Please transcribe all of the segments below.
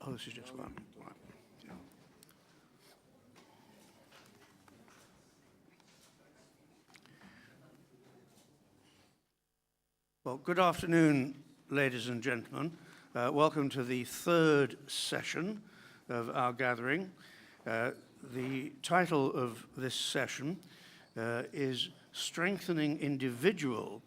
Oh, this is just one. Right. Yeah. Well, good afternoon, ladies and gentlemen. Welcome to the third session of our gathering. The title of this session is Strengthening Individual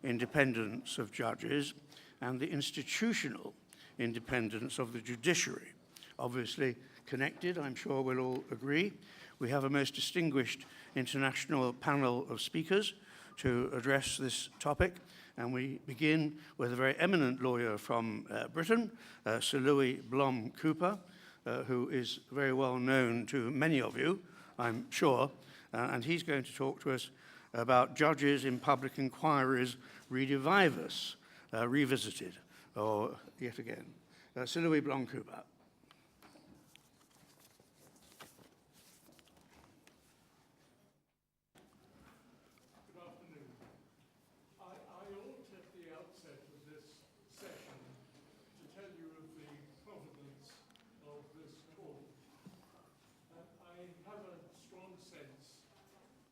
Independence of Judges and the Institutional Independence of the Judiciary. Obviously connected, I'm sure we'll all agree. We have a most distinguished international panel of speakers to address this topic, and we begin with a very eminent lawyer from Britain, Sir Louis Blom-Cooper, who is very well known to many of you, I'm sure, and he's going to talk to us about judges in public inquiries redivivus, revisited, or yet again. Sir Louis Blom-Cooper. Good afternoon. I ought at the outset of this session to tell you of the provenance of this court. I have a strong sense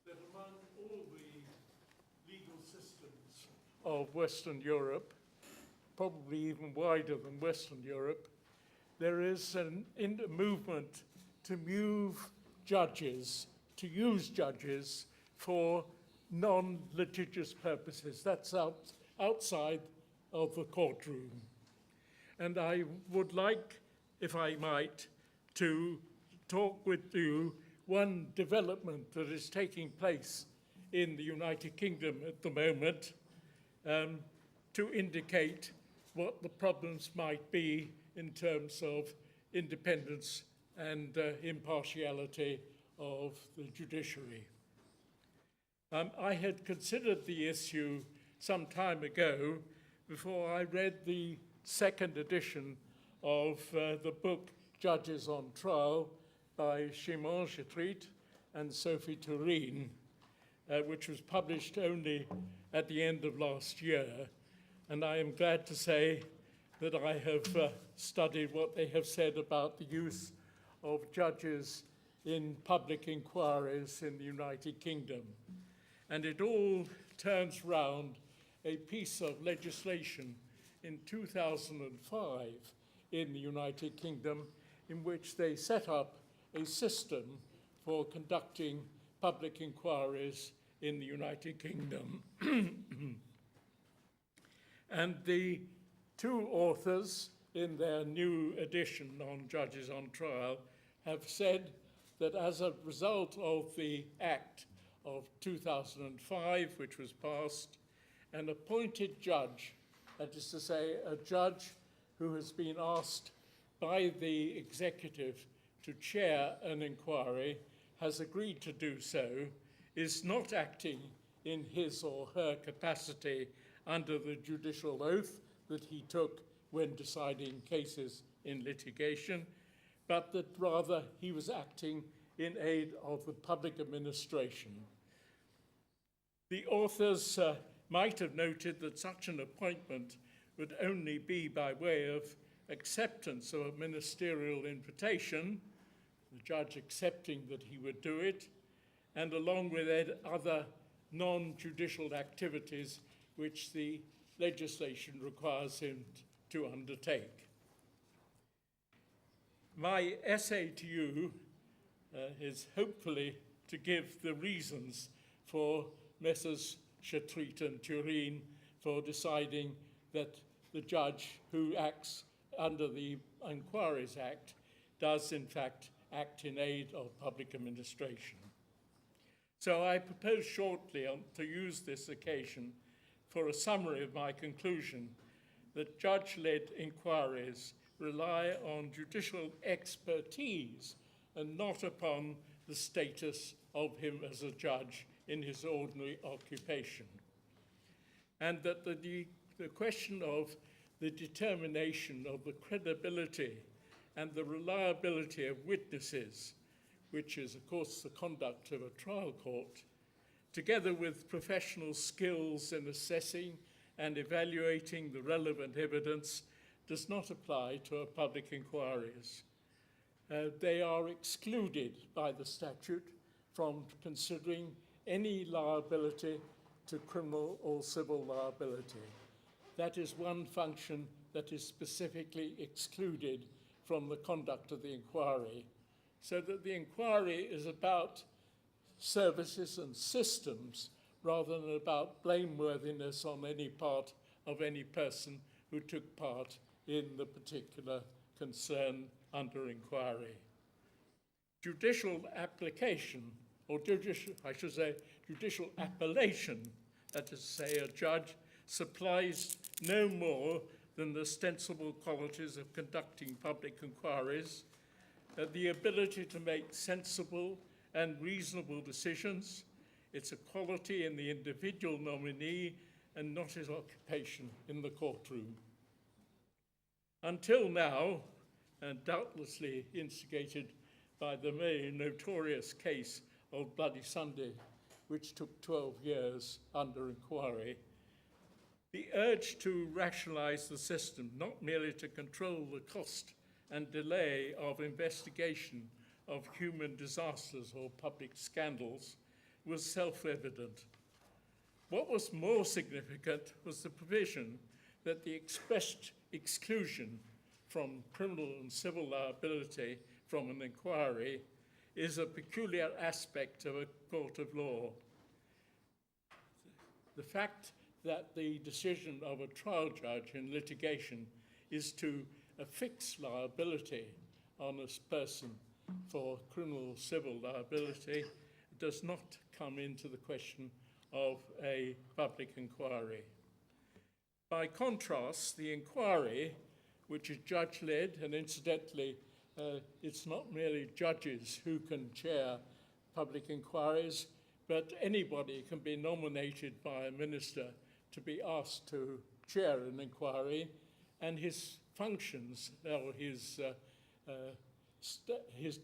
that among all the legal systems of Western Europe, probably even wider than Western Europe, there is a movement to move judges, to use judges for non-litigious purposes. That's outside of the courtroom. And I would like, if I might, to talk with you one development that is taking place in the United Kingdom at the moment to indicate what the problems might be in terms of independence and impartiality of the judiciary. I had considered the issue some time ago before I read the second edition of the book Judges on Trial by Simon Chetrit and Sophie Turine, which was published only at the end of last year. And I am glad to say that I have studied what they have said about the use of judges in public inquiries in the United Kingdom. And it all turns round a piece of legislation in 2005 in the United Kingdom in which they set up a system for conducting public inquiries in the United Kingdom. And the two authors in their new edition on Judges on Trial have said that as a result of the Act of 2005, which was passed, an appointed judge, that is to say, a judge who has been asked by the executive to chair an inquiry, has agreed to do so, is not acting in his or her capacity under the judicial oath that he took when deciding cases in litigation, but that rather he was acting in aid of the public administration. The authors might have noted that such an appointment would only be by way of acceptance of a ministerial invitation, the judge accepting that he would do it, and along with it, other non-judicial activities which the legislation requires him to undertake. My essay to you is hopefully to give the reasons for Messrs. Chetrit and Turine for deciding that the judge who acts under the Inquiries Act does in fact act in aid of public administration. So I propose shortly to use this occasion for a summary of my conclusion that judge-led inquiries rely on judicial expertise and not upon the status of him as a judge in his ordinary occupation. And that the question of the determination of the credibility and the reliability of witnesses, which is, of course, the conduct of a trial court, together with professional skills in assessing and evaluating the relevant evidence, does not apply to public inquiries. They are excluded by the statute from considering any liability to criminal or civil liability. That is one function that is specifically excluded from the conduct of the inquiry, so that the inquiry is about services and systems rather than about blameworthiness on any part of any person who took part in the particular concern under inquiry. Judicial application, or judicial appellation, that is to say, a judge supplies no more than the ostensible qualities of conducting public inquiries, the ability to make sensible and reasonable decisions. It's a quality in the individual nominee and not his occupation in the courtroom. Until now, and doubtlessly instigated by the very notorious case of Bloody Sunday, which took 12 years under inquiry, the urge to rationalize the system, not merely to control the cost and delay of investigation of human disasters or public scandals, was self-evident. What was more significant was the provision that the expressed exclusion from criminal and civil liability from an inquiry is a peculiar aspect of a court of law. The fact that the decision of a trial judge in litigation is to affix liability on a person for criminal or civil liability does not come into the question of a public inquiry. By contrast, the inquiry, which is judge-led, and incidentally, it's not merely judges who can chair public inquiries, but anybody can be nominated by a minister to be asked to chair an inquiry, and his functions, or his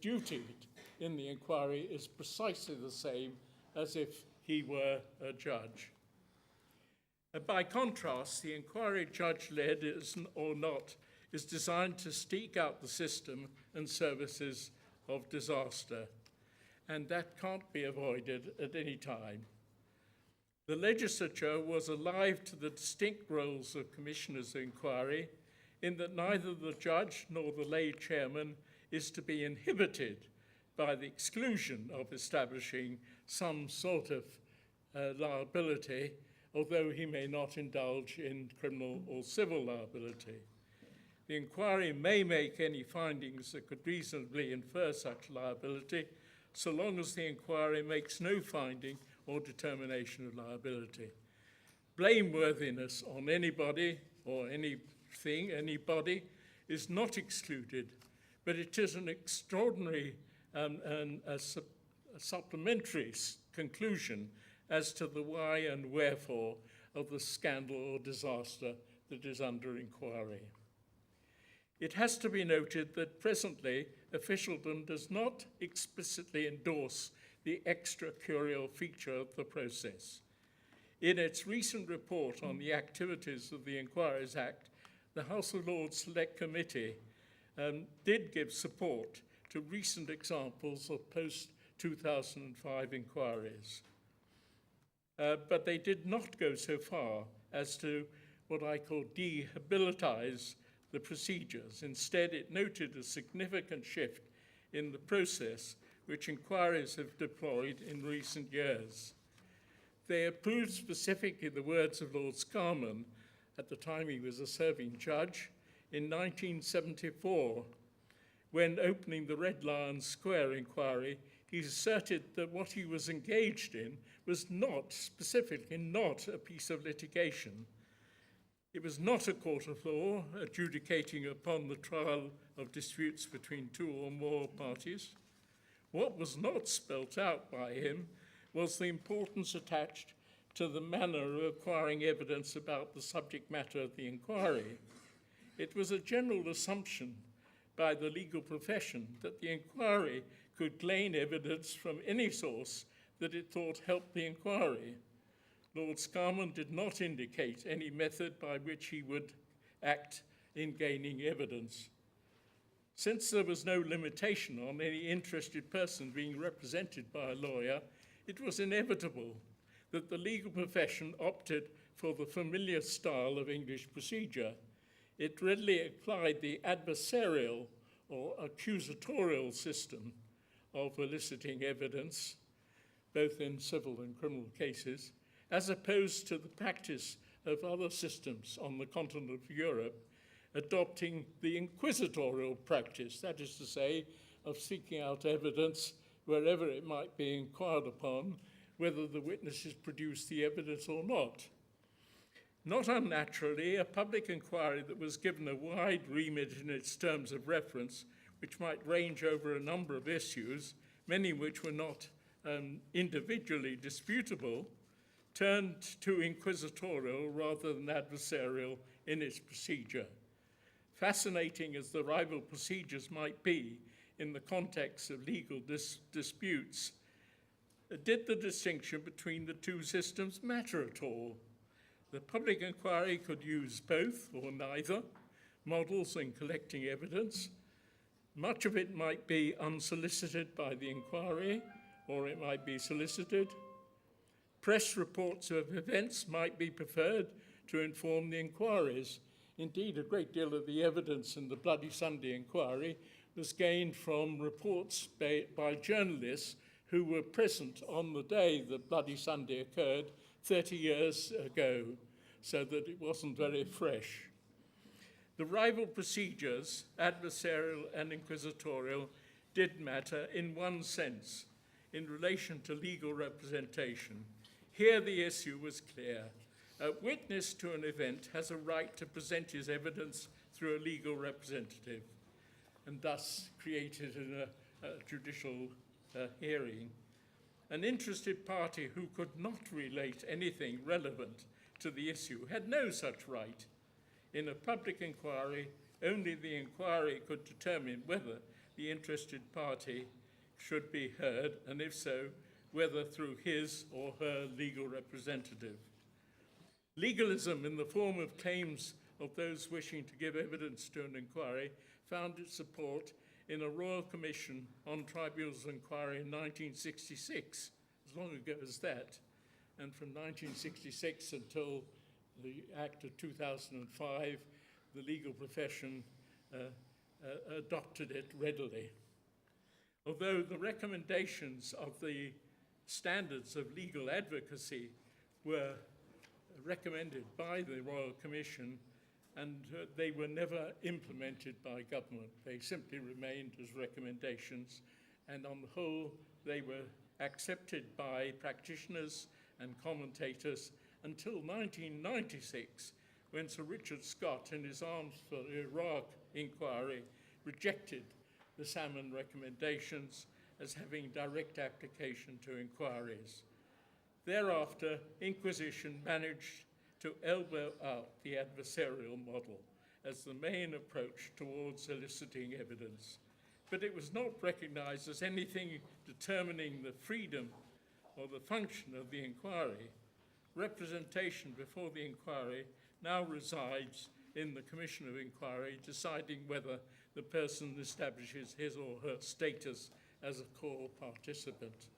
duty in the inquiry is precisely the same as if he were a judge. By contrast, the inquiry judge-led or not is designed to stake out the system and services of disaster, and that can't be avoided at any time. The legislature was alive to the distinct roles of commissioners of inquiry, in that neither the judge nor the lay chairman is to be inhibited by the exclusion of establishing some sort of liability, although he may not indulge in criminal or civil liability. The inquiry may make any findings that could reasonably infer such liability, so long as the inquiry makes no finding or determination of liability. Blameworthiness on anybody or anything, anybody, is not excluded, but it is an extraordinary and a supplementary conclusion as to the why and wherefore of the scandal or disaster that is under inquiry. It has to be noted that presently officialdom does not explicitly endorse the extracurricular feature of the process. In its recent report on the activities of the Inquiries Act, the House of Lords Select Committee did give support to recent examples of post-2005 inquiries. But they did not go so far as to what I call dehabilitize the procedures. Instead, it noted a significant shift in the process which inquiries have deployed in recent years. They approved specifically the words of Lord Scarman, at the time he was a serving judge, in 1974, when opening the Red Lion Square inquiry, he asserted that what he was engaged in was specifically not a piece of litigation. It was not a court of law adjudicating upon the trial of disputes between two or more parties. What was not spelt out by him was the importance attached to the manner of acquiring evidence about the subject matter of the inquiry. It was a general assumption by the legal profession that the inquiry could glean evidence from any source that it thought helped the inquiry. Lord Scarman did not indicate any method by which he would act in gaining evidence. Since there was no limitation on any interested person being represented by a lawyer, it was inevitable that the legal profession opted for the familiar style of English procedure. It readily applied the adversarial or accusatorial system of eliciting evidence, both in civil and criminal cases, as opposed to the practice of other systems on the continent of Europe, adopting the inquisitorial practice, that is to say, of seeking out evidence wherever it might be inquired upon, whether the witnesses produced the evidence or not. Not unnaturally, a public inquiry that was given a wide remit in its terms of reference, which might range over a number of issues, many which were not individually disputable, turned to inquisitorial rather than adversarial in its procedure. Fascinating as the rival procedures might be in the context of legal disputes, did the distinction between the two systems matter at all? The public inquiry could use both or neither models in collecting evidence. Much of it might be unsolicited by the inquiry, or it might be solicited. Press reports of events might be preferred to inform the inquiries. Indeed, a great deal of the evidence in the Bloody Sunday inquiry was gained from reports by journalists who were present on the day that Bloody Sunday occurred 30 years ago, so that it wasn't very fresh. The rival procedures, adversarial and inquisitorial, did matter in one sense, in relation to legal representation. Here the issue was clear. A witness to an event has a right to present his evidence through a legal representative, and thus created in a judicial hearing. An interested party who could not relate anything relevant to the issue had no such right. In a public inquiry, only the inquiry could determine whether the interested party should be heard, and if so, whether through his or her legal representative. Legalism in the form of claims of those wishing to give evidence to an inquiry found its support in a Royal Commission on Tribunals Inquiry in 1966, as long ago as that. And from 1966 until the Act of 2005, the legal profession adopted it readily. Although the recommendations of the standards of legal advocacy were recommended by the Royal Commission, and they were never implemented by government. They simply remained as recommendations, and on the whole, they were accepted by practitioners and commentators until 1996, when Sir Richard Scott, in his Arms for Iraq inquiry, rejected the Salmon recommendations as having direct application to inquiries. Thereafter, Inquisition managed to elbow out the adversarial model as the main approach towards eliciting evidence. But it was not recognized as anything determining the freedom or the function of the inquiry. Representation before the inquiry now resides in the Commission of Inquiry, deciding whether the person establishes his or her status as a core participant.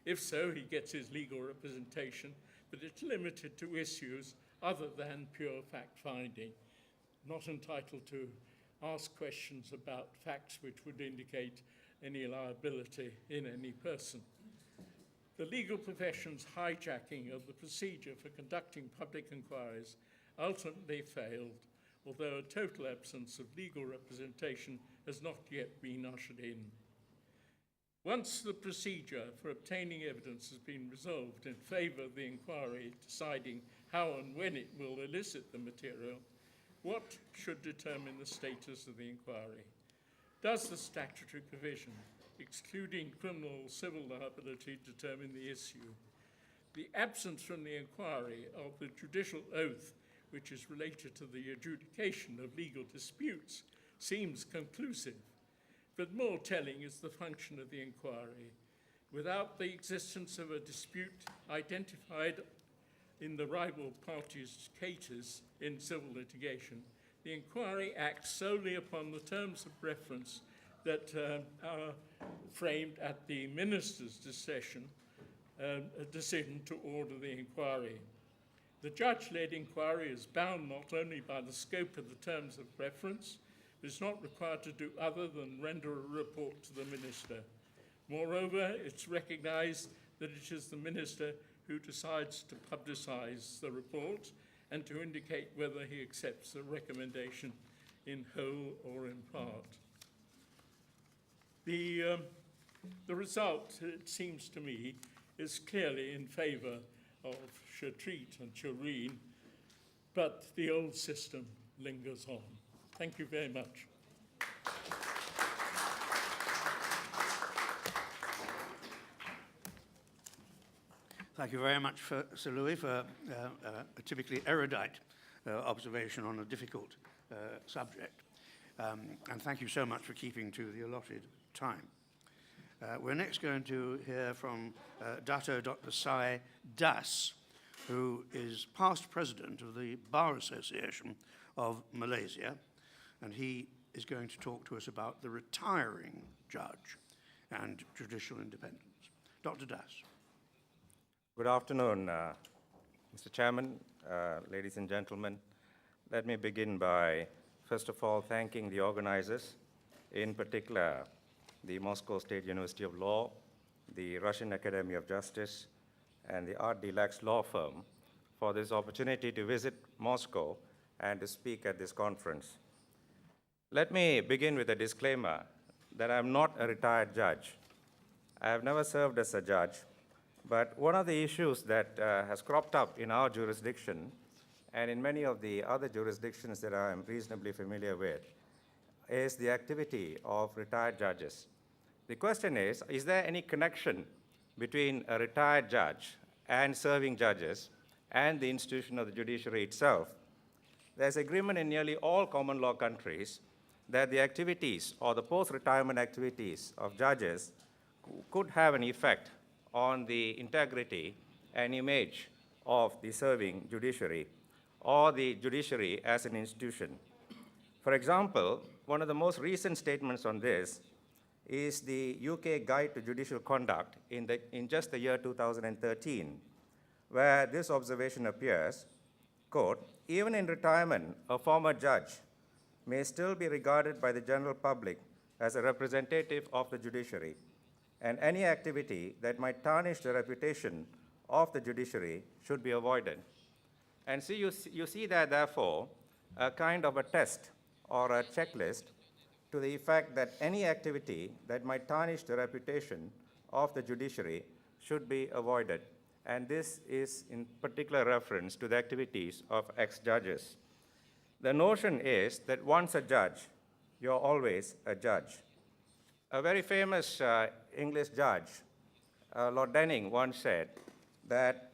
If so, he gets his legal representation, but it's limited to issues other than pure fact-finding, not entitled to ask questions about facts which would indicate any liability in any person. The legal profession's hijacking of the procedure for conducting public inquiries ultimately failed, although a total absence of legal representation has not yet been ushered in. Once the procedure for obtaining evidence has been resolved in favour of the inquiry deciding how and when it will elicit the material, what should determine the status of the inquiry? Does the statutory provision, excluding criminal or civil liability, determine the issue? The absence from the inquiry of the judicial oath, which is related to the adjudication of legal disputes, seems conclusive. But more telling is the function of the inquiry. Without the existence of a dispute identified in the rival parties' cases in civil litigation, the inquiry acts solely upon the terms of reference that are framed at the minister's decision to order the inquiry. The judge-led inquiry is bound not only by the scope of the terms of reference, but is not required to do other than render a report to the minister. Moreover, it's recognized that it is the minister who decides to publicize the report and to indicate whether he accepts the recommendation in whole or in part. The result, it seems to me, is clearly in favor of Shatreat and Shireen, but the old system lingers on. Thank you very much. Thank you very much, Sir Louis, for a typically erudite observation on a difficult subject. And thank you so much for keeping to the allotted time. We're next going to hear from Dato Dr. Sai Das, who is past president of the Bar Association of Malaysia, and he is going to talk to us about the retiring judge and judicial independence. Dr. Das. Good afternoon, Mr. Chairman, ladies and gentlemen. Let me begin by, first of all, thanking the organizers, in particular, the Moscow State University of Law, the Russian Academy of Justice, and the Art Deluxe law firm for this opportunity to visit Moscow and to speak at this conference. Let me begin with a disclaimer that I'm not a retired judge. I have never served as a judge, but one of the issues that has cropped up in our jurisdiction and in many of the other jurisdictions that I am reasonably familiar with is the activity of retired judges. The question is there any connection between a retired judge and serving judges and the institution of the judiciary itself? There's agreement in nearly all common law countries that the activities or the post-retirement activities of judges could have an effect on the integrity and image of the serving judiciary or the judiciary as an institution. For example, one of the most recent statements on this is the UK Guide to Judicial Conduct in just the year 2013, where this observation appears, quote, "Even in retirement, a former judge may still be regarded by the general public as a representative of the judiciary, and any activity that might tarnish the reputation of the judiciary should be avoided." And so you see that, therefore, a kind of a test or a checklist to the effect that any activity that might tarnish the reputation of the judiciary should be avoided. And this is in particular reference to the activities of ex-judges. The notion is that once a judge, you're always a judge. A very famous English judge, Lord Denning, once said that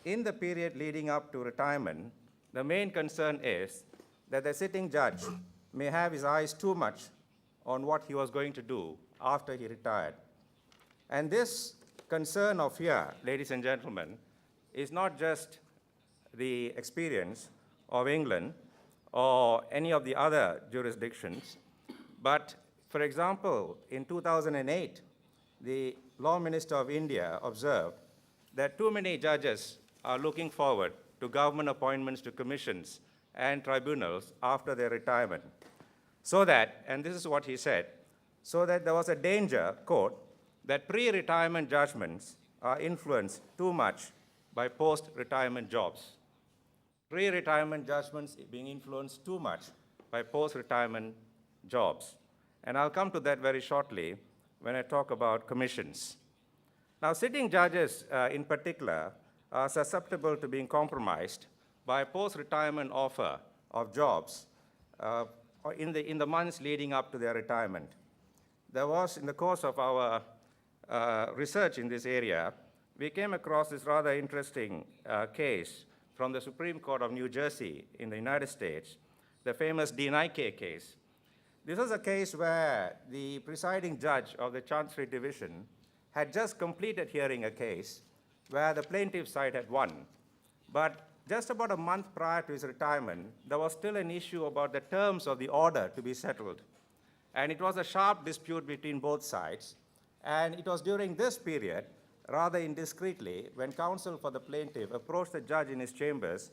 in the period leading up to retirement, the main concern is that the sitting judge may have his eyes too much on what he was going to do after he retired. And this concern or fear, ladies and gentlemen, is not just the experience of England or any of the other jurisdictions, but, for example, in 2008, the Law Minister of India observed that too many judges are looking forward to government appointments to commissions and tribunals after their retirement. So that, and this is what he said, so that there was a danger, quote, that pre-retirement judgments are influenced too much by post-retirement jobs. Pre-retirement judgments being influenced too much by post-retirement jobs. And I'll come to that very shortly when I talk about commissions. Now, sitting judges in particular are susceptible to being compromised by a post-retirement offer of jobs in the months leading up to their retirement. There was, in the course of our research in this area, we came across this rather interesting case from the Supreme Court of New Jersey in the United States, the famous Nike case. This was a case where the presiding judge of the Chancery Division had just completed hearing a case where the plaintiff side had won. But just about a month prior to his retirement, there was still an issue about the terms of the order to be settled. And it was a sharp dispute between both sides. And it was during this period, rather indiscreetly, when counsel for the plaintiff approached the judge in his chambers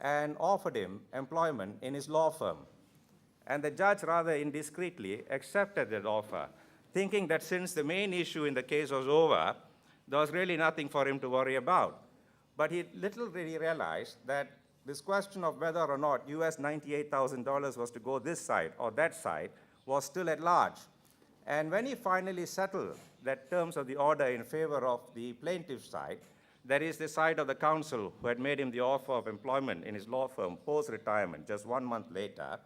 and offered him employment in his law firm. And the judge rather indiscreetly accepted that offer, thinking that since the main issue in the case was over, there was really nothing for him to worry about. But he little really realized that this question of whether or not US $98,000 was to go this side or that side was still at large. And when he finally settled that terms of the order in favor of the plaintiff's side, that is the side of the counsel who had made him the offer of employment in his law firm post-retirement just 1 month later,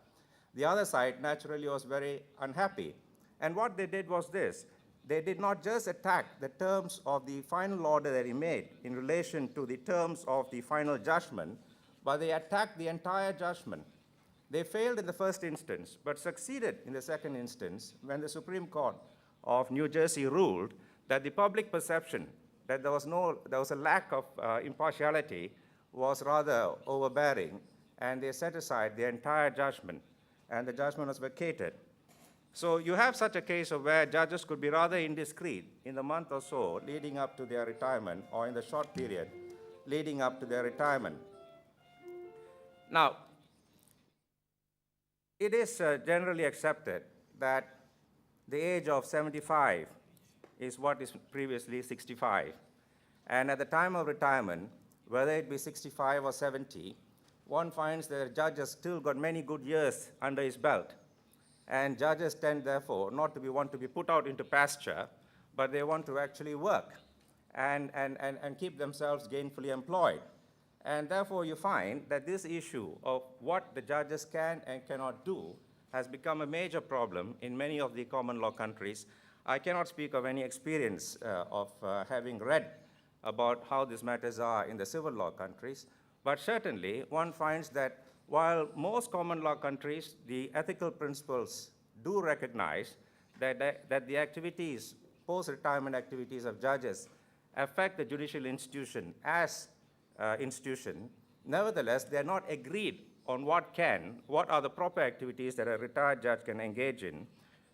the other side naturally was very unhappy. And what they did was this. They did not just attack the terms of the final order that he made in relation to the terms of the final judgment, but they attacked the entire judgment. They failed in the first instance, but succeeded in the second instance when the Supreme Court of New Jersey ruled that the public perception that there was a lack of impartiality was rather overbearing, and they set aside the entire judgment, and the judgment was vacated. So you have such a case of where judges could be rather indiscreet in the month or so leading up to their retirement, or in the short period leading up to their retirement. Now, it is generally accepted that the age of 75 is what is previously 65. And at the time of retirement, whether it be 65 or 70, one finds that a judge has still got many good years under his belt. And judges tend, therefore, not to want to be put out into pasture, but they want to actually work and keep themselves gainfully employed. And therefore, you find that this issue of what the judges can and cannot do has become a major problem in many of the common law countries. I cannot speak of any experience of having read about how these matters are in the civil law countries, but certainly one finds that while most common law countries, the ethical principles do recognize that the activities, post-retirement activities of judges affect the judicial institution as institution, nevertheless, they're not agreed on what are the proper activities that a retired judge can engage in,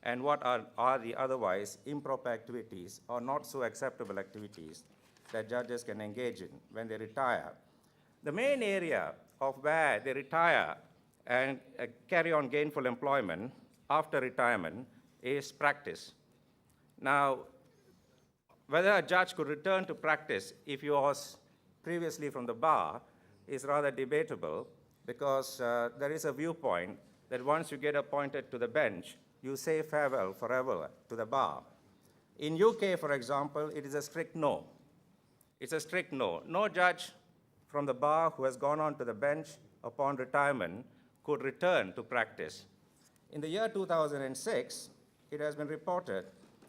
and what are the otherwise improper activities or not so acceptable activities that judges can engage in when they retire. The main area of where they retire and carry on gainful employment after retirement is practice. Now, whether a judge could return to practice if he was previously from the bar is rather debatable, because there is a viewpoint that once you get appointed to the bench, you say farewell forever to the bar. In UK, for example, it is a strict no. It's a strict no. No judge from the bar who has gone on to the bench upon retirement could return to practice. In the year 2006, it has been reported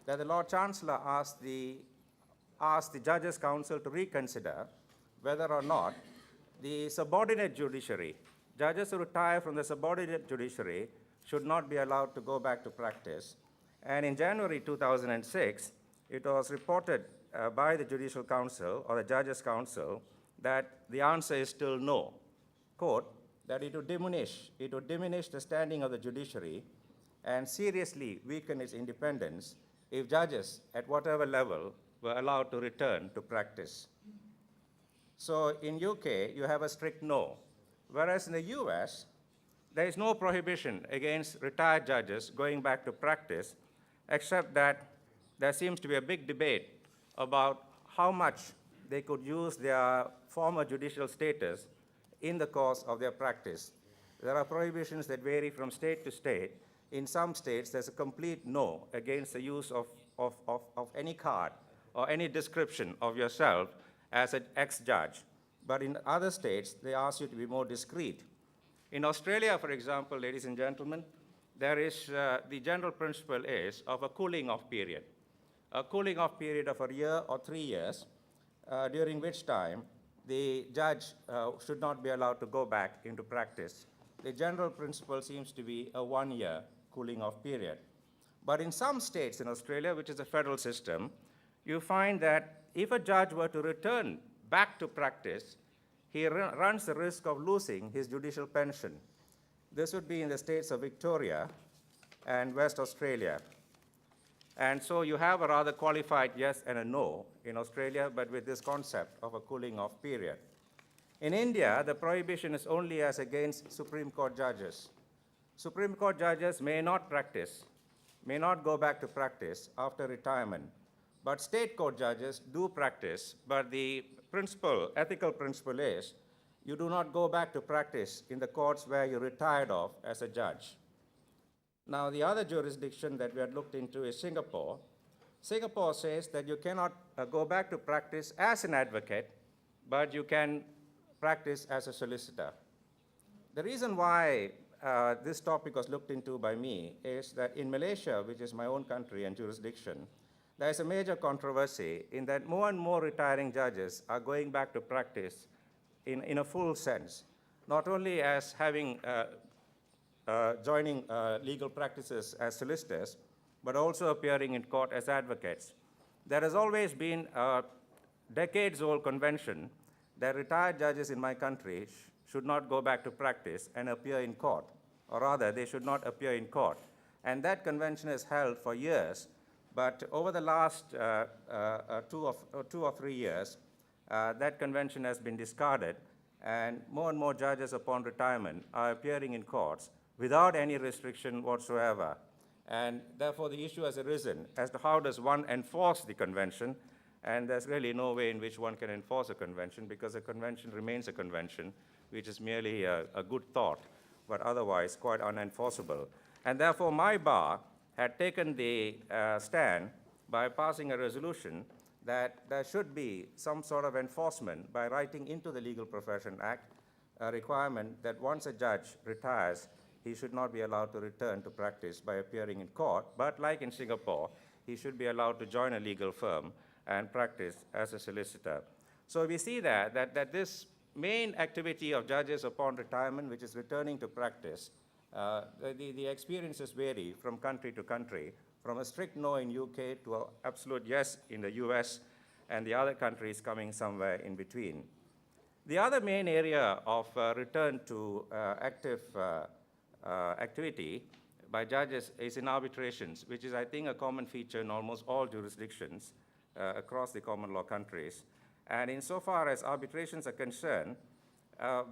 that the Lord Chancellor asked the Judges' Council to reconsider whether or not the subordinate judiciary, judges who retire from the subordinate judiciary, should not be allowed to go back to practice. And in January 2006, it was reported by the Judicial Council, or the Judges' Council, that the answer is still no. Quote, that it would diminish the standing of the judiciary and seriously weaken its independence if judges at whatever level were allowed to return to practice. So in UK, you have a strict no, whereas in the US, there is no prohibition against retired judges going back to practice, except that there seems to be a big debate about how much they could use their former judicial status in the course of their practice. There are prohibitions that vary from state to state. In some states, there's a complete no against the use of any card or any description of yourself as an ex-judge. But in other states, they ask you to be more discreet. In Australia, for example, ladies and gentlemen, there is, the general principle is of a cooling-off period. A cooling-off period of a year or 3 years, during which time the judge should not be allowed to go back into practice. The general principle seems to be a 1-year cooling-off period. But in some states in Australia, which is a federal system, you find that if a judge were to return back to practice, he runs the risk of losing his judicial pension. This would be in the states of Victoria and West Australia. And so you have a rather qualified yes and a no in Australia, but with this concept of a cooling off period. In India, the prohibition is only as against Supreme Court judges. Supreme Court judges may not practice, may not go back to practice after retirement, but state court judges do practice, but the principle, ethical principle is you do not go back to practice in the courts where you retired off as a judge. Now, the other jurisdiction that we had looked into is Singapore. Singapore says that you cannot go back to practice as an advocate, but you can practice as a solicitor. The reason why this topic was looked into by me is that in Malaysia, which is my own country and jurisdiction, there is a major controversy in that more and more retiring judges are going back to practice in a full sense, not only as having joining legal practices as solicitors, but also appearing in court as advocates. There has always been a decades-old convention that retired judges in my country should not go back to practice and appear in court, or rather, they should not appear in court. And that convention is held for years, but over the last 2 or 3 years, that convention has been discarded, and more judges upon retirement are appearing in courts without any restriction whatsoever. And therefore, the issue has arisen as to how does one enforce the convention, and there's really no way in which one can enforce a convention because a convention remains a convention, which is merely a good thought, but otherwise quite unenforceable. And therefore, my bar had taken the stand by passing a resolution that there should be some sort of enforcement by writing into the Legal Profession Act a requirement that once a judge retires, he should not be allowed to return to practice by appearing in court, but like in Singapore, he should be allowed to join a legal firm and practice as a solicitor. So we see that this main activity of judges upon retirement, which is returning to practice, the experiences vary from country to country, from a strict no in UK to an absolute yes in the US, and the other countries coming somewhere in between. The other main area of return to active activity by judges is in arbitrations, which is, I think, a common feature in almost all jurisdictions across the common law countries. And insofar as arbitrations are concerned,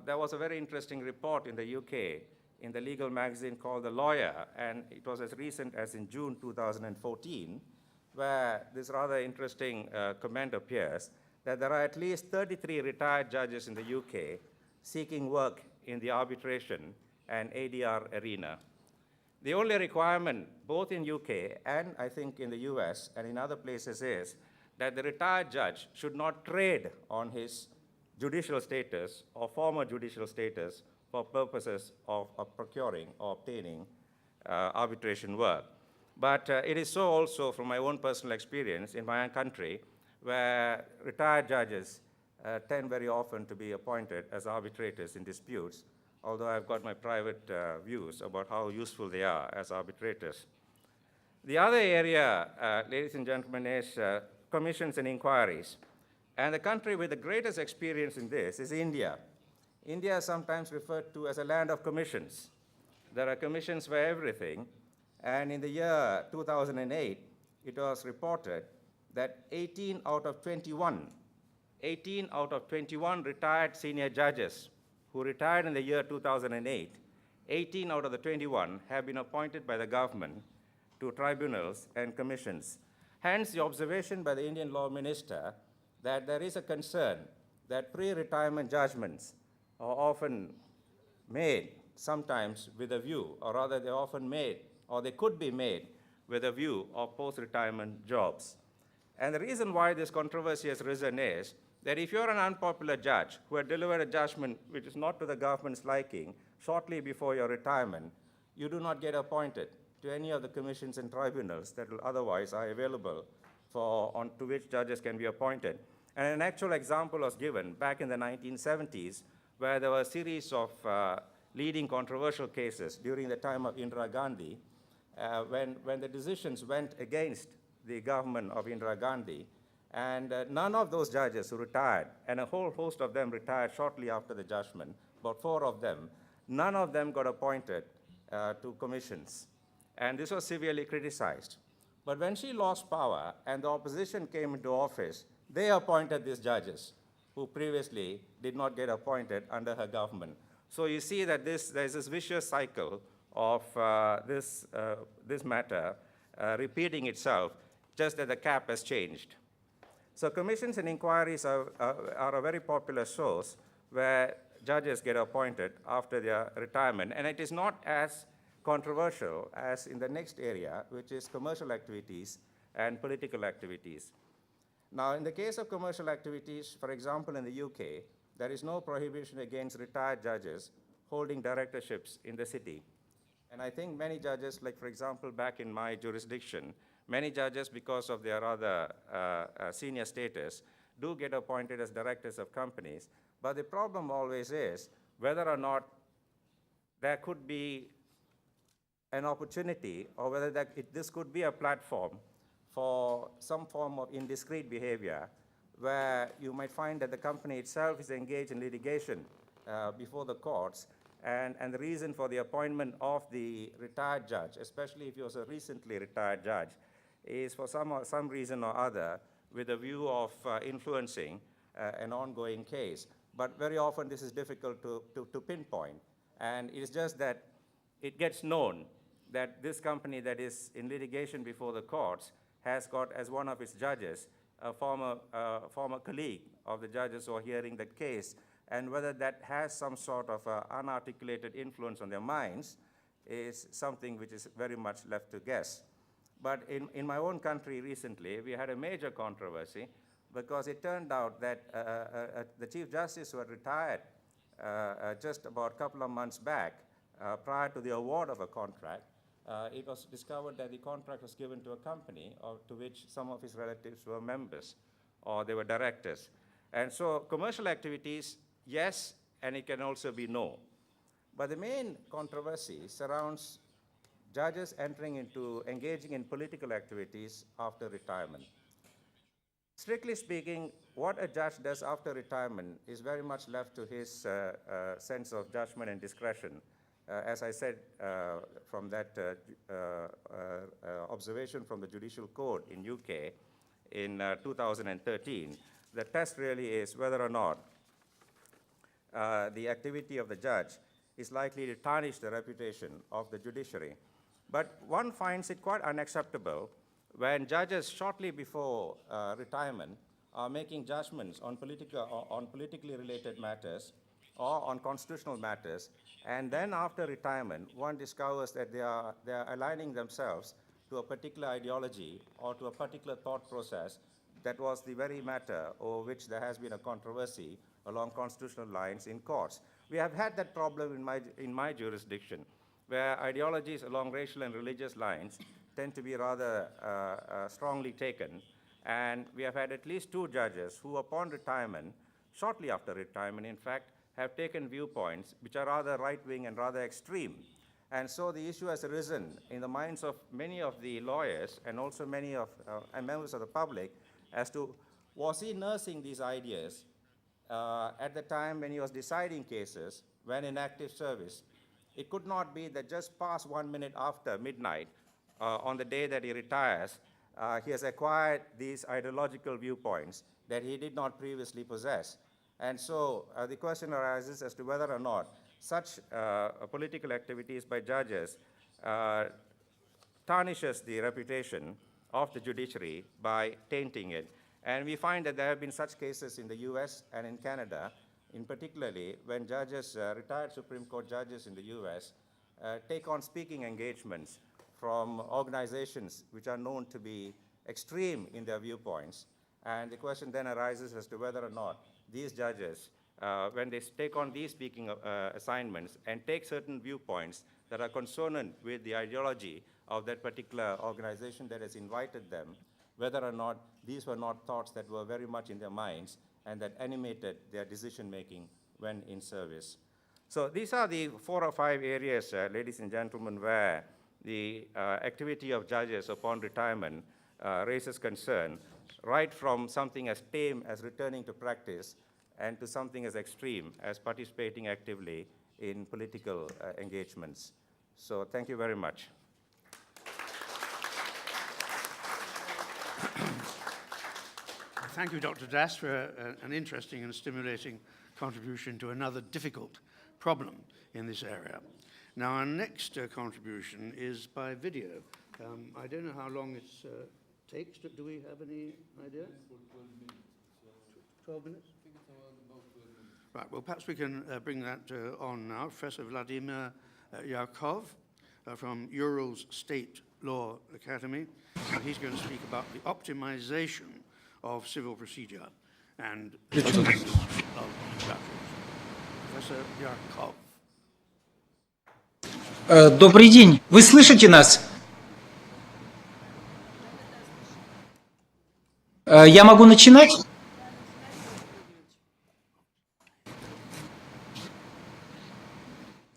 there was a very interesting report in the UK in the legal magazine called The Lawyer, and it was as recent as in June 2014, where this rather interesting comment appears that there are at least 33 retired judges in the UK seeking work in the arbitration and ADR arena. The only requirement, both in UK and I think in the US and in other places, is that the retired judge should not trade on his judicial status or former judicial status for purposes of procuring or obtaining arbitration work. But it is so also from my own personal experience in my own country, where retired judges tend very often to be appointed as arbitrators in disputes, although I've got my private views about how useful they are as arbitrators. The other area, ladies and gentlemen, is commissions and inquiries. And the country with the greatest experience in this is India. India is sometimes referred to as a land of commissions. There are commissions for everything. And in the year 2008, it was reported that 18 out of 21 retired senior judges who retired in the year 2008, 18 out of the 21 have been appointed by the government to tribunals and commissions. Hence, the observation by the Indian Law Minister that there is a concern that pre-retirement judgments are often made, sometimes with a view, or rather they're often made, or they could be made with a view of post-retirement jobs. And the reason why this controversy has risen is that if you're an unpopular judge who had delivered a judgment which is not to the government's liking shortly before your retirement, you do not get appointed to any of the commissions and tribunals that will otherwise are available to which judges can be appointed. And an actual example was given back in the 1970s, where there were a series of leading controversial cases during the time of Indira Gandhi, when the decisions went against the government of Indira Gandhi, And none of those judges who retired, and a whole host of them retired shortly after the judgment, about 4 of them, none of them got appointed to commissions. And this was severely criticized. But when she lost power and the opposition came into office, they appointed these judges who previously did not get appointed under her government. So you see that there's this vicious cycle of this matter repeating itself, just that the cap has changed. So commissions and inquiries are a very popular source where judges get appointed after their retirement, and it is not as controversial as in the next area, which is commercial activities and political activities. Now, in the case of commercial activities, for example, in the UK, there is no prohibition against retired judges holding directorships in the city. And I think many judges, like for example, back in my jurisdiction, many judges, because of their other senior status, do get appointed as directors of companies. But the problem always is whether or not there could be an opportunity, or whether this could be a platform for some form of indiscreet behavior, where you might find that the company itself is engaged in litigation before the courts, and the reason for the appointment of the retired judge, especially if he was a recently retired judge, is for some reason or other with a view of influencing an ongoing case. But very often this is difficult to pinpoint. And it is just that it gets known that this company that is in litigation before the courts has got as one of its judges a former colleague of the judges who are hearing that case, and whether that has some sort of unarticulated influence on their minds is something which is very much left to guess. But in my own country recently, we had a major controversy because it turned out that the Chief Justice who had retired just about a couple of months back, prior to the award of a contract, it was discovered that the contract was given to a company to which some of his relatives were members or they were directors. And so commercial activities, yes, and it can also be no. But the main controversy surrounds judges engaging in political activities after retirement. Strictly speaking, what a judge does after retirement is very much left to his sense of judgment and discretion. As I said from that observation from the Judicial Code in UK in 2013, the test really is whether or not the activity of the judge is likely to tarnish the reputation of the judiciary. But one finds it quite unacceptable when judges shortly before retirement are making judgments on politically related matters or on constitutional matters, and then after retirement, one discovers that they are aligning themselves to a particular ideology or to a particular thought process that was the very matter over which there has been a controversy along constitutional lines in courts. We have had that problem in my jurisdiction, where ideologies along racial and religious lines tend to be rather strongly taken. And we have had at least 2 judges who, upon retirement, shortly after retirement, in fact, have taken viewpoints which are rather right-wing and rather extreme. And so the issue has arisen in the minds of many of the lawyers and also many of members of the public as to, was he nursing these ideas at the time when he was deciding cases, when in active service? It could not be that just past 1 minute after midnight, on the day that he retires, he has acquired these ideological viewpoints that he did not previously possess. And so the question arises as to whether or not such political activities by judges tarnishes the reputation of the judiciary by tainting it. And we find that there have been such cases in the US and in Canada, in particularly when judges, retired Supreme Court judges in the US, take on speaking engagements from organizations which are known to be extreme in their viewpoints. And the question then arises as to whether or not these judges, when they take on these speaking assignments and take certain viewpoints that are consonant with the ideology of that particular organization that has invited them, whether or not these were not thoughts that were very much in their minds and that animated their decision-making when in service. So these are the 4 or 5 areas, ladies and gentlemen, where the activity of judges upon retirement raises concern. right from something as tame as returning to practice and to something as extreme as participating actively in political engagements. So thank you very much. Thank you, Dr. Das, for an interesting and stimulating contribution to another difficult problem in this area. Now, our next contribution is by video. I don't know how long it takes. Do we have any idea? 12 minutes? Right, well, perhaps we can bring that on now. Professor Vladimir Yarkov from Ural's State Law Academy, and he's going to speak about the optimization of civil procedure and the of statutes. Professor Yarkov. Добрый день. Вы слышите нас? Я могу начинать?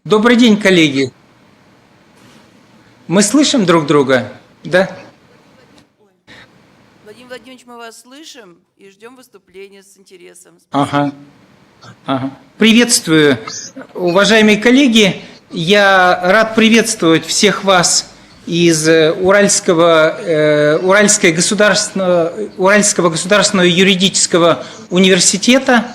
Добрый день, коллеги. Мы слышим друг друга? Да? Владимир Владимирович, мы вас слышим и ждем выступления с интересом. Ага. Приветствую, уважаемые коллеги. Я рад приветствовать всех вас из Уральского государственного юридического университета.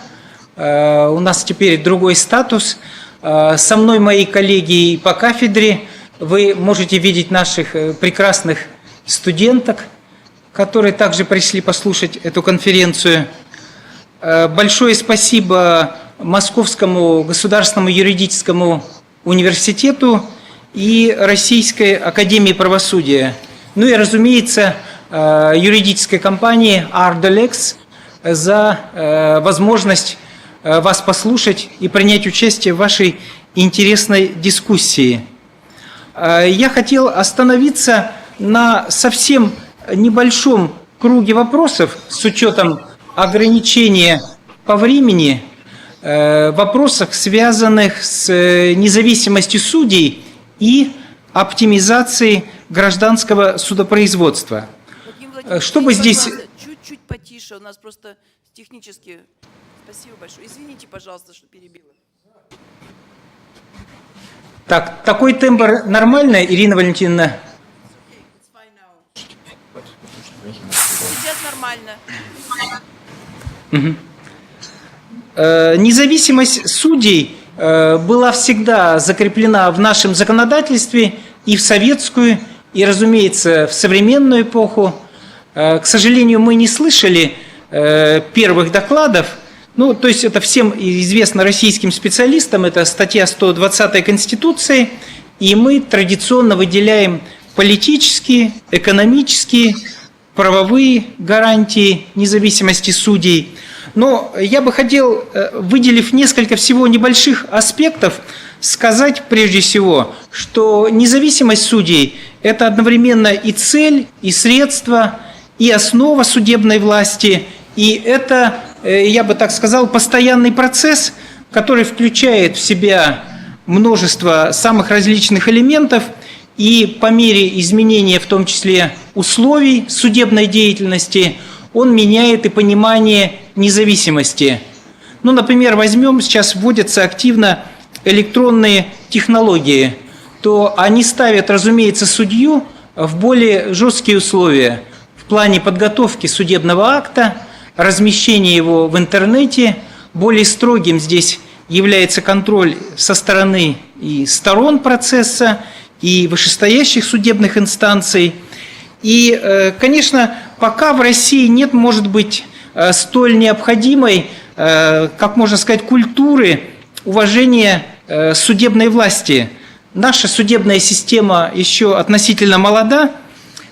У нас теперь другой статус. Со мной мои коллеги по кафедре. Вы можете видеть наших прекрасных студенток, которые также пришли послушать эту конференцию. Большое спасибо Московскому государственному юридическому университету и Российской академии правосудия. Ну и, разумеется, юридической компании Ardolex за возможность вас послушать и принять участие в вашей интересной дискуссии. Я хотел остановиться на совсем небольшом круге вопросов с учетом ограничения по времени, вопросах, связанных с независимостью судей и оптимизацией гражданского судопроизводства. Чтобы здесь... Чуть-чуть потише, у нас просто технически... Спасибо большое. Извините, пожалуйста, что перебила. Так, такой тембр нормально, Ирина Валентиновна? Сейчас нормально. Независимость судей была всегда закреплена в нашем законодательстве и в советскую, и, разумеется, в современную эпоху. К сожалению, мы не слышали первых докладов. Ну, то есть это всем известно российским специалистам, это статья 120 Конституции, и мы традиционно выделяем политические, экономические, правовые гарантии независимости судей. Но я бы хотел, выделив несколько всего небольших аспектов, сказать прежде всего, что независимость судей – это одновременно и цель, и средство, и основа судебной власти, и это, я бы так сказал, постоянный процесс, который включает в себя множество самых различных элементов, и по мере изменения, в том числе, условий судебной деятельности, он меняет и понимание независимости. Ну, например, возьмем, сейчас вводятся активно электронные технологии, то они ставят, разумеется, судью в более жесткие условия в плане подготовки судебного акта, размещения его в интернете. Более строгим здесь является контроль со стороны и сторон процесса, и вышестоящих судебных инстанций. И, конечно, пока в России нет, может быть, столь необходимой, как можно сказать, культуры уважения судебной власти. Наша судебная система еще относительно молода.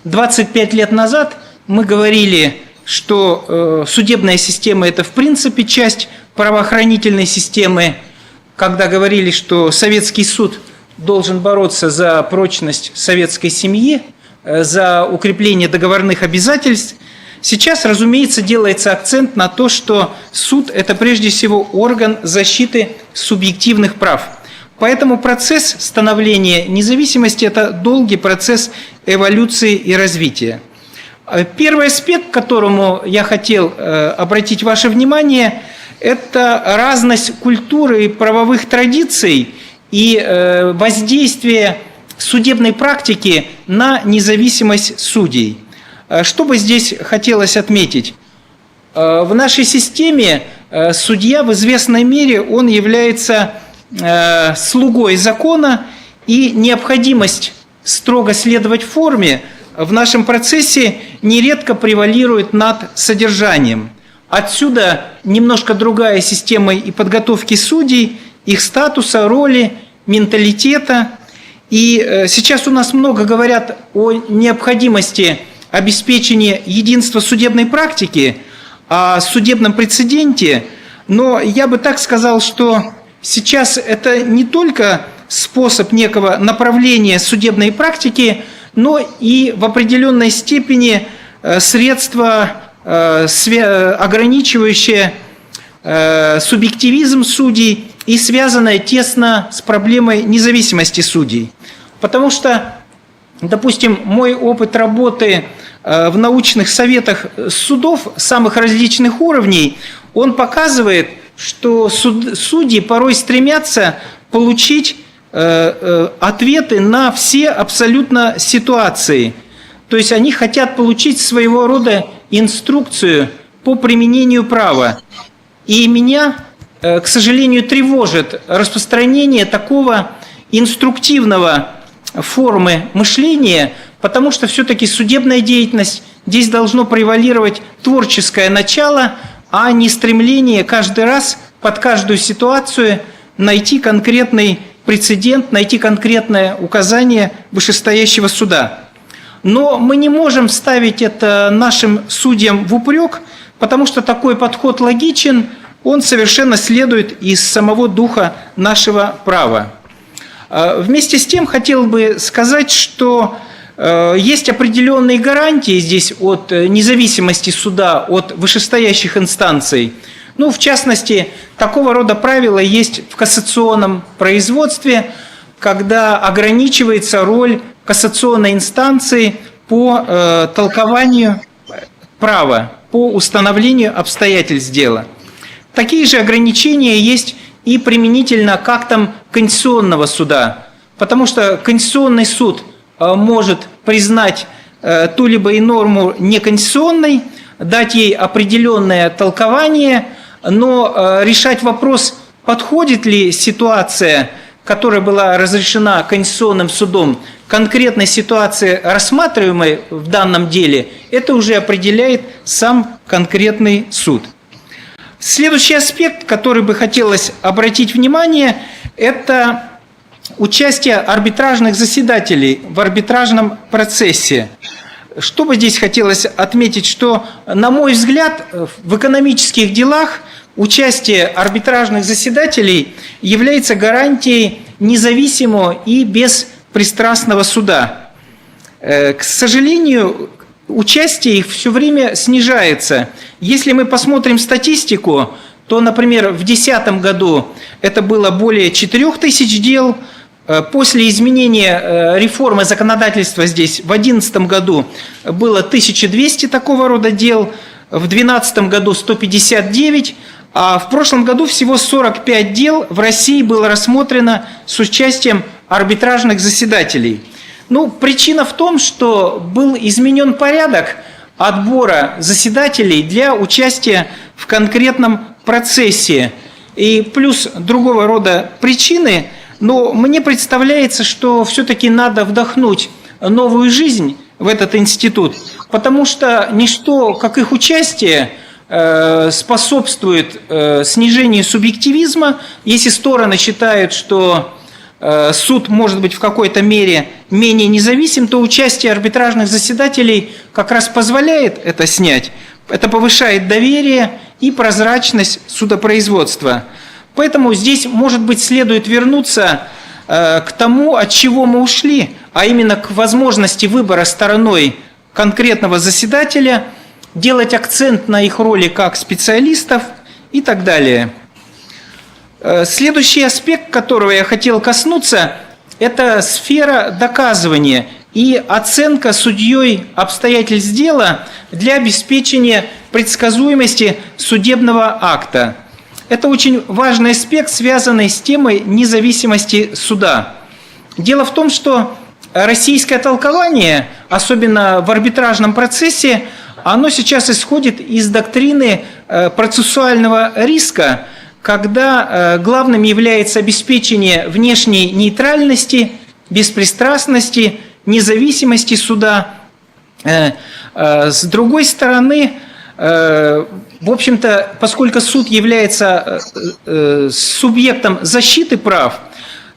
25 лет назад мы говорили, что судебная система – это, в принципе, часть правоохранительной системы, когда говорили, что советский суд должен бороться за прочность советской семьи, за укрепление договорных обязательств. Сейчас, разумеется, делается акцент на то, что суд – это прежде всего орган защиты субъективных прав. Поэтому процесс становления независимости – это долгий процесс эволюции и развития. Первый аспект, к которому я хотел обратить ваше внимание, это разность культуры и правовых традиций и воздействие судебной практики на независимость судей. Что бы здесь хотелось отметить? В нашей системе судья в известной мере он является слугой закона, и необходимость строго следовать форме в нашем процессе нередко превалирует над содержанием. Отсюда немножко другая система и подготовки судей, их статуса, роли, менталитета. И сейчас у нас много говорят о необходимости обеспечения единства судебной практики, о судебном прецеденте, но я бы так сказал, что сейчас это не только способ некого направления судебной практики, но и в определенной степени средство, ограничивающее субъективизм судей и связанное тесно с проблемой независимости судей. Потому что, допустим, мой опыт работы в научных советах судов самых различных уровней, он показывает, что судьи порой стремятся получить ответы на все абсолютно ситуации. То есть они хотят получить своего рода инструкцию по применению права. И меня, к сожалению, тревожит распространение такого инструктивного формы мышления, потому что все-таки судебная деятельность, здесь должно превалировать творческое начало, а не стремление каждый раз под каждую ситуацию найти конкретный прецедент, найти конкретное указание вышестоящего суда. Но мы не можем ставить это нашим судьям в упрек, потому что такой подход логичен, он совершенно следует из самого духа нашего права. Вместе с тем хотел бы сказать, что есть определенные гарантии здесь от независимости суда от вышестоящих инстанций. Ну, в частности, такого рода правила есть в кассационном производстве, когда ограничивается роль кассационной инстанции по толкованию права, по установлению обстоятельств дела. Такие же ограничения есть и применительно к актам Конституционного суда, потому что Конституционный суд может признать ту-либо норму неконституционной, дать ей определенное толкование, но решать вопрос, подходит ли ситуация, которая была разрешена Конституционным судом, конкретной ситуации, рассматриваемой в данном деле, это уже определяет сам конкретный суд. Следующий аспект, который бы хотелось обратить внимание, это участие арбитражных заседателей в арбитражном процессе. Что бы здесь хотелось отметить, что, на мой взгляд, в экономических делах участие арбитражных заседателей является гарантией независимого и беспристрастного суда. К сожалению, участие их все время снижается. Если мы посмотрим статистику, то, например, в 2010 году это было более 4000 дел. После изменения реформы законодательства здесь в 2011 году было 1200 такого рода дел, в 2012 году 159, а в прошлом году всего 45 дел в России было рассмотрено с участием арбитражных заседателей. Ну, причина в том, что был изменен порядок отбора заседателей для участия в конкретном процессе. И плюс другого рода причины, но мне представляется, что все-таки надо вдохнуть новую жизнь в этот институт, потому что ничто, как их участие, способствует снижению субъективизма. Если стороны считают, что суд может быть в какой-то мере менее независим, то участие арбитражных заседателей как раз позволяет это снять. Это повышает доверие и прозрачность судопроизводства. Поэтому здесь, может быть, следует вернуться к тому, от чего мы ушли, а именно к возможности выбора стороной конкретного заседателя, делать акцент на их роли как специалистов и так далее. Следующий аспект, которого я хотел коснуться, это сфера доказывания. и оценка судьей обстоятельств дела для обеспечения предсказуемости судебного акта. Это очень важный аспект, связанный с темой независимости суда. Дело в том, что российское толкование, особенно в арбитражном процессе, оно сейчас исходит из доктрины процессуального риска, когда главным является обеспечение внешней нейтральности, беспристрастности, независимости суда. С другой стороны, в общем-то, поскольку суд является субъектом защиты прав,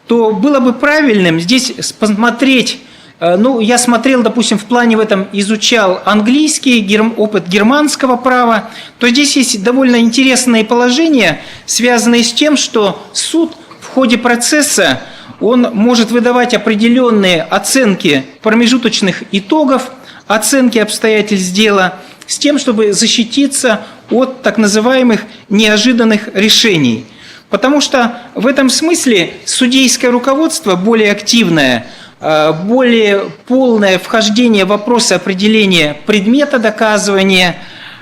то было бы правильным здесь посмотреть, ну, я смотрел, допустим, в плане в этом изучал английский, опыт германского права, то здесь есть довольно интересные положения, связанные с тем, что суд в ходе процесса, он может выдавать определенные оценки промежуточных итогов, оценки обстоятельств дела, с тем, чтобы защититься от так называемых неожиданных решений. Потому что в этом смысле судейское руководство более активное, более полное вхождение в вопросы определения предмета доказывания,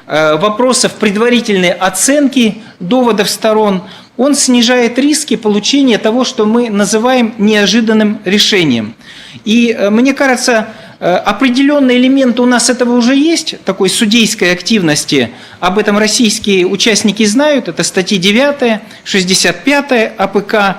вопросов предварительной оценки доводов сторон, он снижает риски получения того, что мы называем неожиданным решением. И мне кажется, определенные элементы у нас этого уже есть, такой судейской активности. Об этом российские участники знают, это статьи 9, 65 АПК.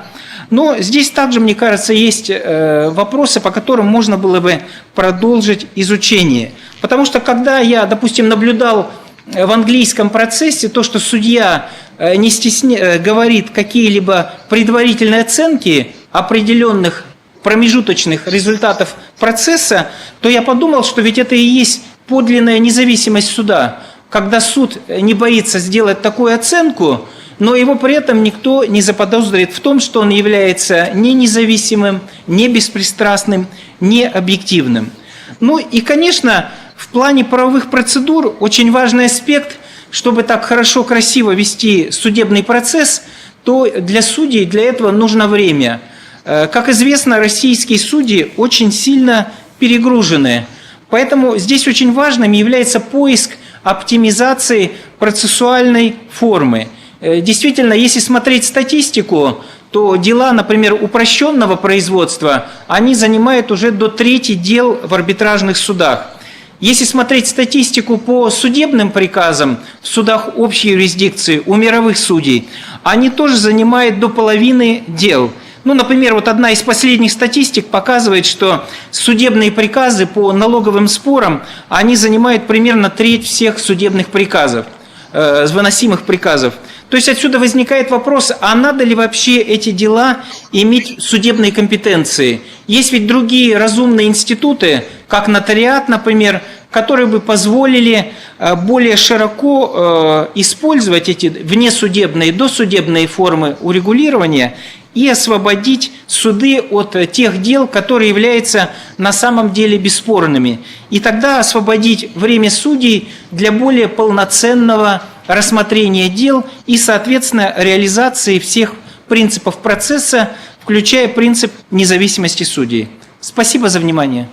Но здесь также, мне кажется, есть вопросы, по которым можно было бы продолжить изучение. Потому что когда я, допустим, наблюдал в английском процессе то, что судья не говорит какие-либо предварительные оценки определенных промежуточных результатов процесса, то я подумал, что ведь это и есть подлинная независимость суда, когда суд не боится сделать такую оценку, но его при этом никто не заподозрит в том, что он является не независимым, не беспристрастным, не объективным. Ну и, конечно, в плане правовых процедур очень важный аспект, чтобы так хорошо, красиво вести судебный процесс, то для судей для этого нужно время. Как известно, российские судьи очень сильно перегружены. Поэтому здесь очень важным является поиск оптимизации процессуальной формы. Действительно, если смотреть статистику, то дела, например, упрощенного производства, они занимают уже до трети дел в арбитражных судах. Если смотреть статистику по судебным приказам в судах общей юрисдикции у мировых судей, они тоже занимают до половины дел. Ну, например, вот одна из последних статистик показывает, что судебные приказы по налоговым спорам, они занимают примерно треть всех судебных приказов, выносимых приказов. То есть отсюда возникает вопрос, а надо ли вообще эти дела иметь судебные компетенции? Есть ведь другие разумные институты, как нотариат, например, которые бы позволили более широко использовать эти внесудебные, досудебные формы урегулирования и освободить суды от тех дел, которые являются на самом деле бесспорными. И тогда освободить время судей для более полноценного рассмотрения дел и, соответственно, реализации всех принципов процесса, включая принцип независимости судей. Спасибо за внимание.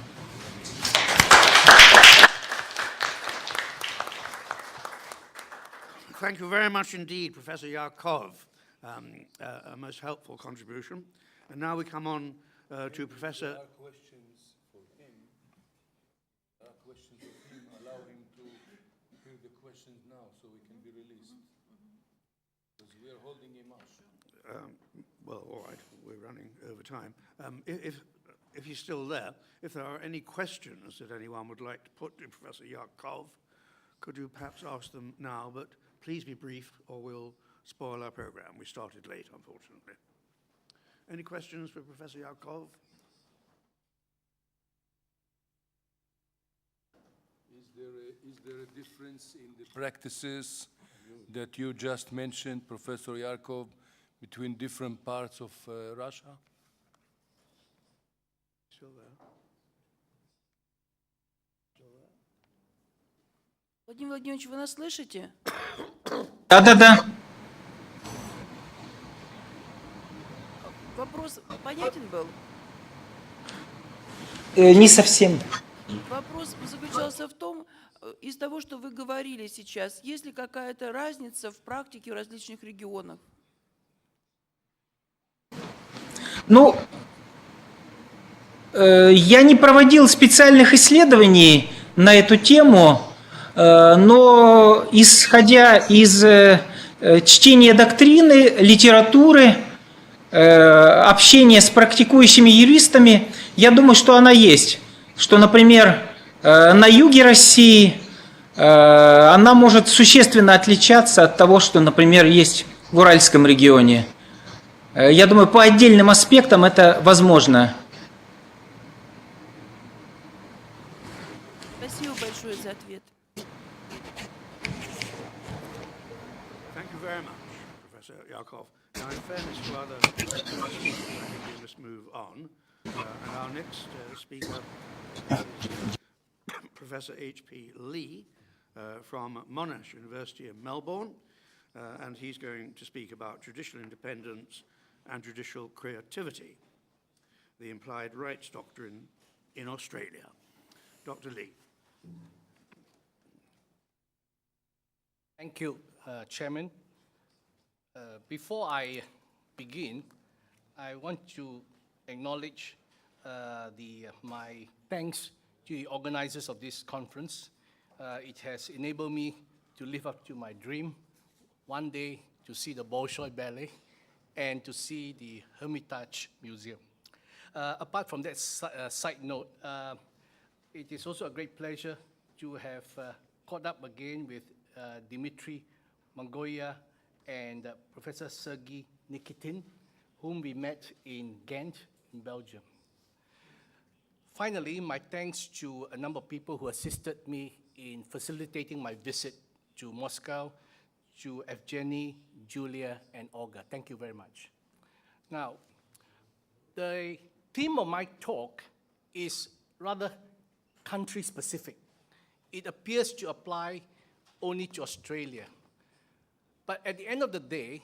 Thank you very much indeed, Professor Yarkov. A most helpful contribution. And now we come on to Professor... There are questions for him. There are questions for him. Allow him to hear the questions now so we can be released. Because we are holding him up. Well, all right, we're running over time. If he's still there, if there are any questions that anyone would like to put to Professor Yarkov, could you perhaps ask them now? But please be brief or we'll spoil our program. We started late, unfortunately. Any questions for Professor Yarkov? Is there a difference in the practices that you just mentioned, Professor Yarkov, between different parts of Russia? Still there? Владимир Владимирович, вы нас слышите? Да-да-да. Вопрос понятен был? Не совсем. Вопрос заключался в том, из того, что вы говорили сейчас, есть ли какая-то разница в практике в различных регионах? Ну, я не проводил специальных исследований на эту тему, но исходя из чтения доктрины, литературы, общения с практикующими юристами, я думаю, что она есть. Что, например, на юге России она может существенно отличаться от того, что, например, есть в Уральском регионе. Я думаю, по отдельным аспектам это возможно. Спасибо большое за ответ. Thank you very much, Professor Yakov. Now, in fairness to other speakers, I think we must move on. And our next speaker is Professor H.P. Lee from Monash University in Melbourne, and he's going to speak about judicial independence and judicial creativity, the implied rights doctrine in Australia. Dr. Lee. Thank you, Chairman. Before I begin, I want to acknowledge my thanks to the organizers of this conference. It has enabled me to live up to my dream, one day to see the Bolshoi Ballet and to see the Hermitage Museum. Apart from that side note, it is also a great pleasure to have caught up again with Dimitri Mangoia and Professor Sergei Nikitin, whom we met in Ghent, in Belgium. Finally, my thanks to a number of people who assisted me in facilitating my visit to Moscow, to Evgeny, Julia, and Olga. Thank you very much. Now, the theme of my talk is rather country-specific. It appears to apply only to Australia. But at the end of the day,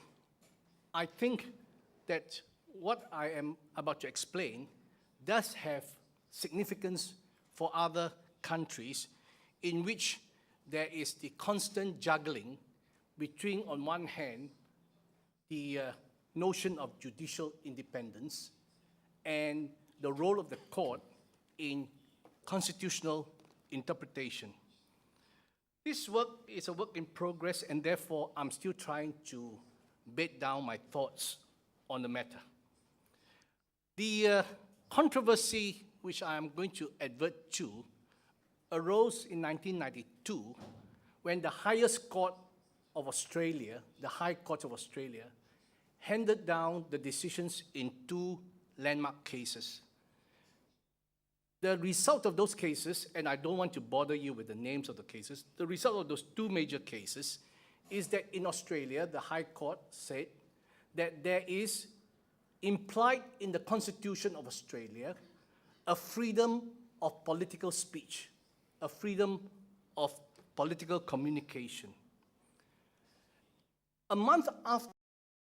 I think that what I am about to explain does have significance for other countries in which there is the constant juggling between, on one hand, the notion of judicial independence and the role of the court in constitutional interpretation. This work is a work in progress, and therefore I'm still trying to bed down my thoughts on the matter. The controversy which I am going to advert to arose in 1992 when the highest court of Australia, the High Court of Australia, handed down the decisions in two landmark cases. The result of those cases, and I don't want to bother you with the names of the cases, the result of those two major cases is that in Australia, the High Court said that there is implied in the Constitution of Australia a freedom of political speech, a freedom of political communication. A month after